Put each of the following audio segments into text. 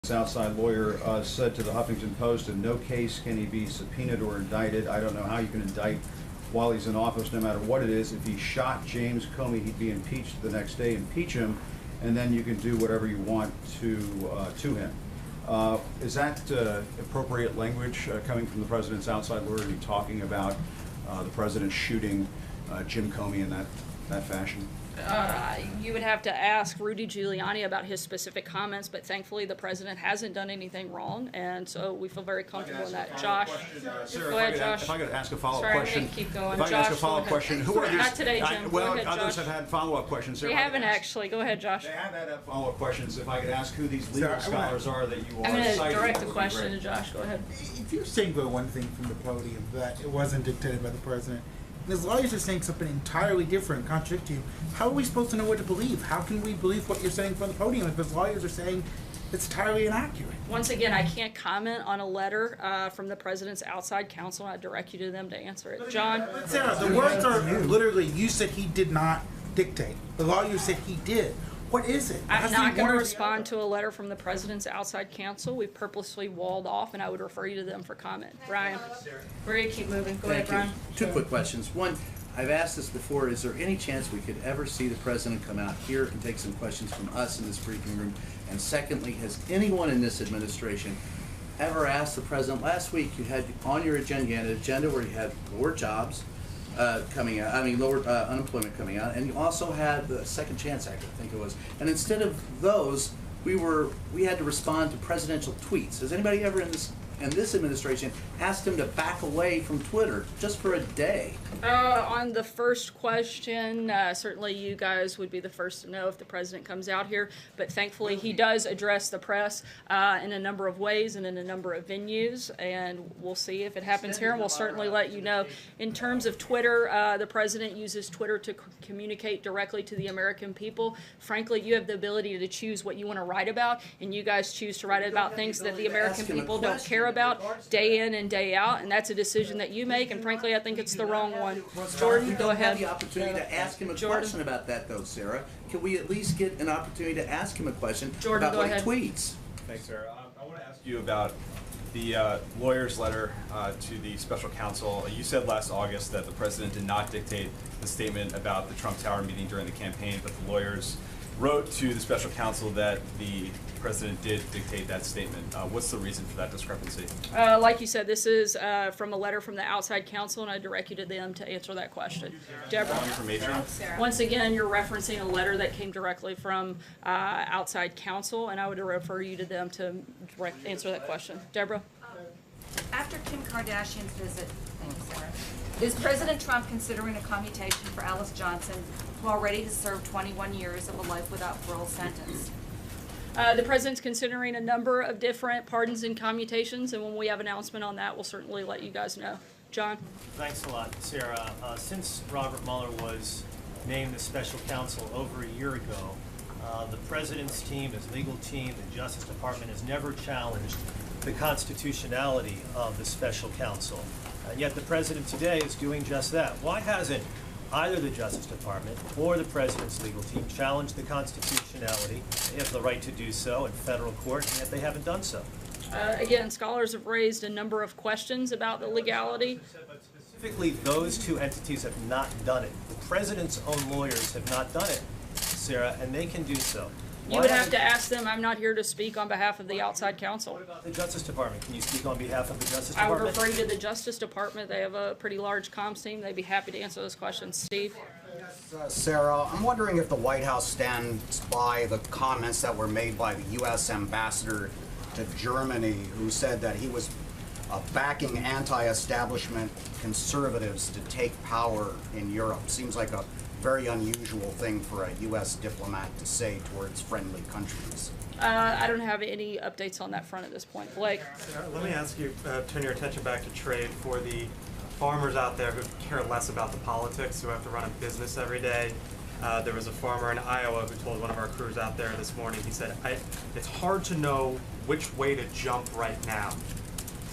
outside lawyer said to the Huffington Post, in no case can he be subpoenaed or indicted. I don't know how you can indict while he's in office, no matter what it is. If he shot James Comey, he'd be impeached the next day. Impeach him, and then you can do whatever you want to him. Is that appropriate language coming from the president's outside lawyer? Are you talking about the president shooting Jim Comey in that fashion? You would have to ask Rudy Giuliani about his specific comments, but thankfully the president hasn't done anything wrong, and so we feel very comfortable in that. Josh, Sarah, go ahead, Josh. If I could ask a follow-up Sorry, question. I'm keep going. If I could ask a follow-up question, who are these? Not today, Jim. Well, go ahead, others Josh. have had follow-up questions. We haven't actually. Go ahead, Josh. They have had follow-up questions. If I could ask who these legal scholars are that you are I'm going to citing, direct that the would be question great. to Josh. Go ahead. If you're saying for one thing from the podium that it wasn't dictated by the president, and his lawyers are saying something entirely different, contradicting you, how are we supposed to know what to believe? How can we believe what you're saying from the podium if his lawyers are saying it's entirely inaccurate? Once again, I can't comment on a letter from the president's outside counsel. I direct you to them to answer it. John? Sarah, the words are literally, you said he did not dictate. The lawyer said he did. What is it? I'm not going to respond to a letter from the president's outside counsel. We've purposely walled off, and I would refer you to them for comment. Brian? We're going to keep moving. Go ahead, Brian. Two quick questions. One, I've asked this before, is there any chance we could ever see the president come out here and take some questions from us in this briefing room? And secondly, has anyone in this administration ever asked the president? Last week you had on your agenda, you had an agenda where you had lower jobs coming out, lower unemployment coming out, and you also had the Second Chance Act, I think it was. And instead of those, we had to respond to presidential tweets. Has anybody ever in this administration asked him to back away from Twitter just for a day? On the first question, certainly you guys would be the first to know if the president comes out here, but thankfully he does address the press in a number of ways and in a number of venues, and we'll see if it happens here, and we'll certainly let you know. In terms of Twitter, the president uses Twitter to communicate directly to the American people. Frankly, you have the ability to choose what you want to write about, and you guys choose to write about things that the American people don't care about day in and day out, and that's a decision that you make, and frankly I think it's the wrong one. Jordan, go ahead. We don't have the opportunity to ask him a question about that though, Sarah. Can we at least get an opportunity to ask him a question about what he tweets? Thanks, Sarah. I want to ask you about the lawyer's letter to the special counsel. You said last August that the president did not dictate the statement about the Trump Tower meeting during the campaign, but the lawyers wrote to the special counsel that the president did dictate that statement. What's the reason for that discrepancy? Like you said, this is from a letter from the outside counsel, and I direct you to them to answer that question. Deborah? Information? Once again, you're referencing a letter that came directly from outside counsel, and I would refer you to them to answer that question. Deborah? After Kim Kardashian's visit, thank you, Sarah, is President Trump considering a commutation for Alice Johnson, who already has served 21 years of a life without parole sentence? The president's considering a number of different pardons and commutations, and when we have an announcement on that, we'll certainly let you guys know. John? Thanks a lot, Sarah. Since Robert Mueller was named the special counsel over a year ago, the president's team, his legal team, the Justice Department has never challenged the constitutionality of the special counsel. And yet the president today is doing just that. Why hasn't either the Justice Department or the president's legal team challenged the constitutionality? They have the right to do so in federal court, and yet they haven't done so. Again, scholars have raised a number of questions about the legality. But specifically, those two entities have not done it. The president's own lawyers have not done it, Sarah, and they can do so. You would have to ask them. I'm not here to speak on behalf of the outside counsel. What about the Justice Department? Can you speak on behalf of the Justice I would Department? refer you to the Justice Department. They have a pretty large comms team. They'd be happy to answer those questions. Steve? Sarah, I'm wondering if the White House stands by the comments that were made by the U.S. ambassador to Germany, who said that he was backing anti-establishment conservatives to take power in Europe. Seems like a very unusual thing for a U.S. diplomat to say towards friendly countries. I don't have any updates on that front at this point. Blake? Sarah, let me ask you, turn your attention back to trade for the farmers out there who care less about the politics, who have to run a business every day. There was a farmer in Iowa who told one of our crews out there this morning, he said, it's hard to know which way to jump right now.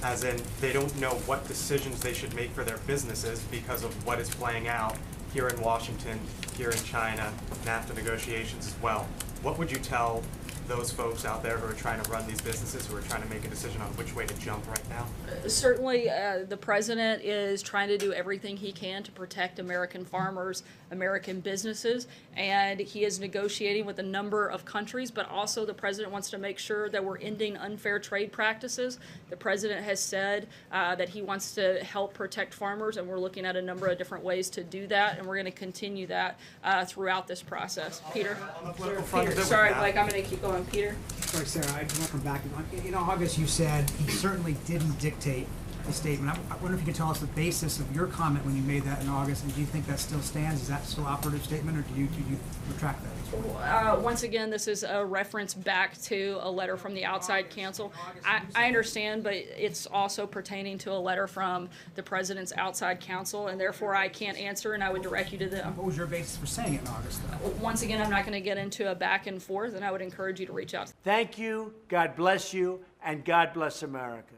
As in, they don't know what decisions they should make for their businesses because of what is playing out here in Washington, here in China, NAFTA negotiations as well. What would you tell those folks out there who are trying to run these businesses, who are trying to make a decision on which way to jump right now? Certainly, the president is trying to do everything he can to protect American farmers, American businesses, and he is negotiating with a number of countries, but also the president wants to make sure that we're ending unfair trade practices. The president has said that he wants to help protect farmers, and we're looking at a number of different ways to do that, and we're going to continue that throughout this process. Peter? Sorry, Blake, I'm going to keep going. Peter? Sorry, Sarah, I just want to come back. In August, you said he certainly didn't dictate the statement. I wonder if you could tell us the basis of your comment when you made that in August, and do you think that still stands? Is that still operative statement, or do you retract that? Once again, this is a reference back to a letter from the outside counsel. I understand, but it's also pertaining to a letter from the president's outside counsel, and therefore I can't answer, and I would direct you to them. What was your basis for saying it in August, though? Once again, I'm not going to get into a back and forth, and I would encourage you to reach out. Thank you, God bless you, and God bless America.